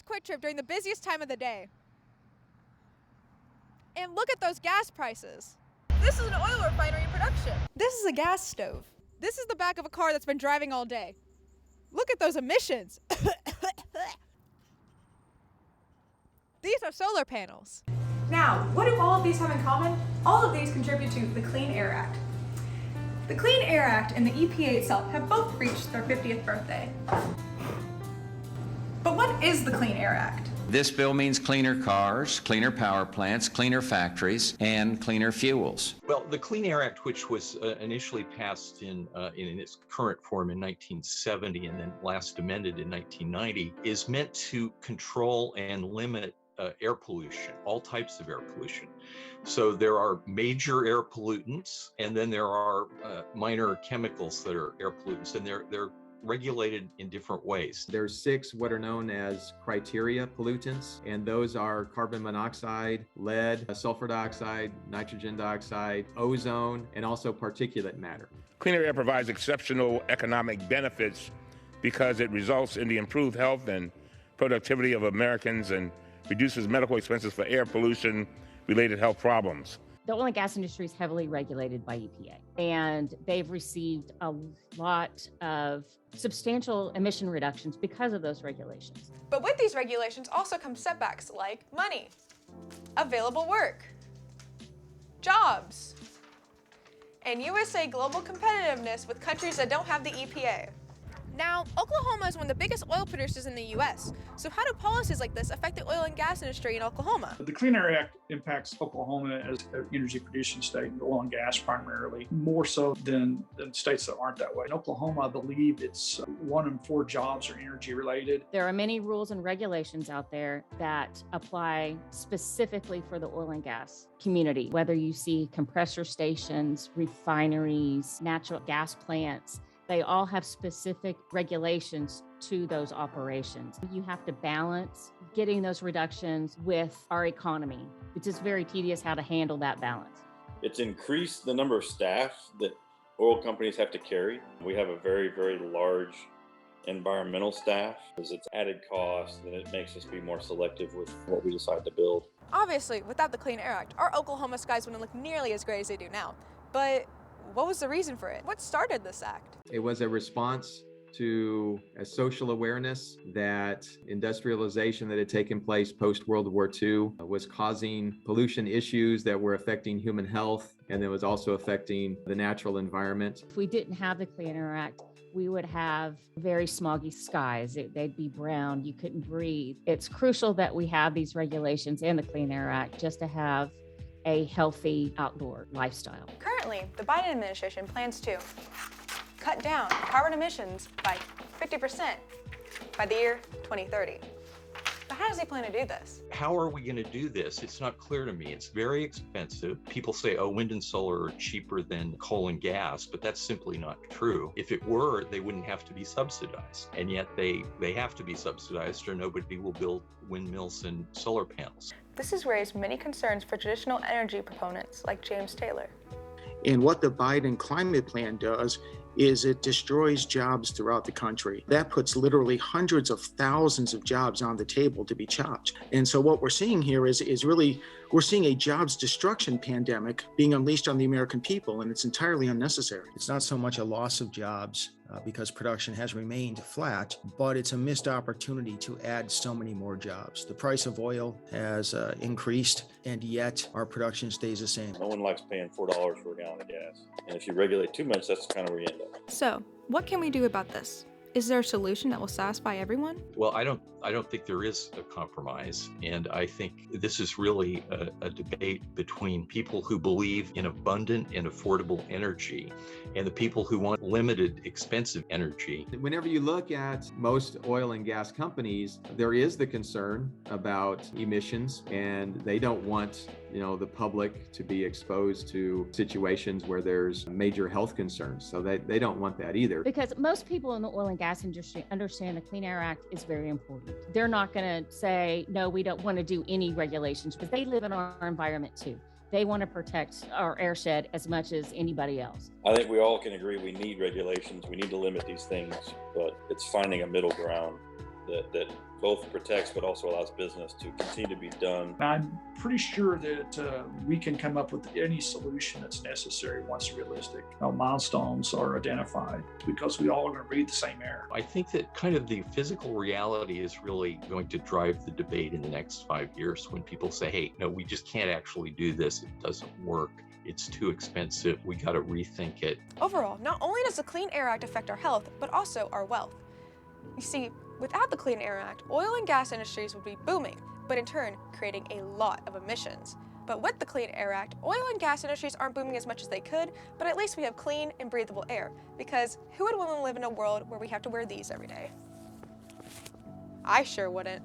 Quick Trip during the busiest time of the day. And look at those gas prices. This is an oil refinery in production. This is a gas stove. This is the back of a car that's been driving all day. Look at those emissions. These are solar panels. Now, what do all of these have in common? All of these contribute to the Clean Air Act. The Clean Air Act and the EPA itself have both reached their 50th birthday. But what is the Clean Air Act? This bill means cleaner cars, cleaner power plants, cleaner factories, and cleaner fuels. Well, the Clean Air Act, which was initially passed in its current form in 1970 and then last amended in 1990, is meant to control and limit air pollution, all types of air pollution. So there are major air pollutants, and then there are minor chemicals that are air pollutants, and they're regulated in different ways. There's 6 what are known as criteria pollutants, and those are carbon monoxide, lead, sulfur dioxide, nitrogen dioxide, ozone, and also particulate matter. Cleaner air provides exceptional economic benefits because it results in the improved health and productivity of Americans and reduces medical expenses for air pollution-related health problems. The oil and gas industry is heavily regulated by EPA, and they've received a lot of substantial emission reductions because of those regulations. But with these regulations also come setbacks like money, available work, jobs, and USA global competitiveness with countries that don't have the EPA. Now, Oklahoma is one of the biggest oil producers in the U.S., so how do policies like this affect the oil and gas industry in Oklahoma? The Clean Air Act impacts Oklahoma as an energy producing state, oil and gas primarily, more so than states that aren't that way. In Oklahoma, I believe it's 1 in 4 jobs are energy related. There are many rules and regulations out there that apply specifically for the oil and gas community, whether you see compressor stations, refineries, natural gas plants. They all have specific regulations to those operations. You have to balance getting those reductions with our economy. It's just very tedious how to handle that balance. It's increased the number of staff that oil companies have to carry. We have a very, very large environmental staff. As it's added cost, and it makes us be more selective with what we decide to build. Obviously, without the Clean Air Act, our Oklahoma skies wouldn't look nearly as great as they do now. But what was the reason for it? What started this act? It was a response to a social awareness that industrialization that had taken place post-World War II was causing pollution issues that were affecting human health, and it was also affecting the natural environment. If we didn't have the Clean Air Act, we would have very smoggy skies. They'd be brown. You couldn't breathe. It's crucial that we have these regulations and the Clean Air Act just to have a healthy outdoor lifestyle. Currently, the Biden administration plans to cut down carbon emissions by 50% by the year 2030. But how does he plan to do this? How are we going to do this? It's not clear to me. It's very expensive. People say, oh, wind and solar are cheaper than coal and gas, but that's simply not true. If it were, they wouldn't have to be subsidized. And yet they have to be subsidized or nobody will build windmills and solar panels. This has raised many concerns for traditional energy proponents like James Taylor. And what the Biden climate plan does is it destroys jobs throughout the country. That puts literally hundreds of thousands of jobs on the table to be chopped. And so what we're seeing here is really, we're seeing a jobs destruction pandemic being unleashed on the American people, and it's entirely unnecessary. It's not so much a loss of jobs because production has remained flat, but it's a missed opportunity to add so many more jobs. The price of oil has increased, and yet our production stays the same. No one likes paying $4 for a gallon of gas. And if you regulate too much, that's kind of where you end up. So, what can we do about this? Is there a solution that will satisfy everyone? Well, I don't think there is a compromise. And I think this is really a debate between people who believe in abundant and affordable energy and the people who want limited, expensive energy. Whenever you look at most oil and gas companies, there is the concern about emissions, and they don't want, the public to be exposed to situations where there's major health concerns. So they don't want that either. Because most people in the oil and gas industry understand the Clean Air Act is very important. They're not going to say, no, we don't want to do any regulations, because they live in our environment too. They want to protect our airshed as much as anybody else. I think we all can agree we need regulations. We need to limit these things, but it's finding a middle ground that both protects but also allows business to continue to be done. I'm pretty sure that we can come up with any solution that's necessary once realistic milestones are identified, because we all are going to breathe the same air. I think that kind of the physical reality is really going to drive the debate in the next 5 years when people say, hey, no, we just can't actually do this. It doesn't work. It's too expensive. We got to rethink it. Overall, not only does the Clean Air Act affect our health, but also our wealth. You see, without the Clean Air Act, oil and gas industries would be booming, but in turn, creating a lot of emissions. But with the Clean Air Act, oil and gas industries aren't booming as much as they could, but at least we have clean and breathable air, because who would want to live in a world where we have to wear these every day? I sure wouldn't.